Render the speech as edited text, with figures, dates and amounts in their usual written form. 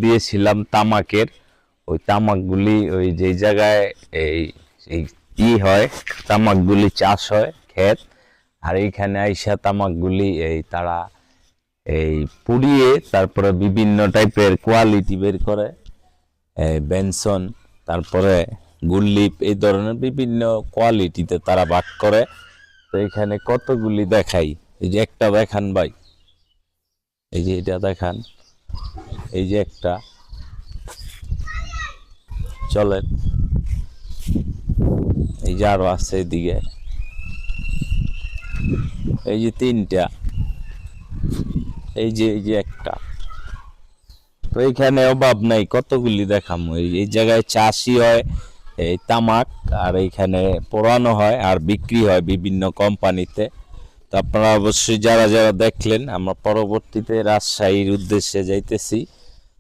দিয়েছিলাম তামাকের। ওই তামাকগুলি ওই যে জায়গায় এই এই ই হয়, তামাকগুলি চাষ হয় ক্ষেত, আর এইখানে আইসা তামাকগুলি এই তারা এই পুড়িয়ে তারপরে বিভিন্ন টাইপের কোয়ালিটি বের করে, বেনসন, তারপরে গুল্লিপ, এই ধরনের বিভিন্ন কোয়ালিটিতে তারা ভাগ করে। তো এখানে কতগুলি দেখাই, এই যে একটা দেখান ভাই, এই যে এটা দেখান, এই যে একটা, চলেন এই যে আরো আছে এদিকে, এই যে তিনটা, এই যে একটা। তো এইখানে অভাব নাই, কতগুলি দেখাম। এই জায়গায় চাষই হয় এই তামাক, আর এইখানে পোড়ানো হয় আর বিক্রি হয় বিভিন্ন কোম্পানিতে। তো আপনারা অবশ্যই যারা যারা দেখলেন, আমরা পরবর্তীতে রাজশাহীর উদ্দেশ্যে যাইতেছি।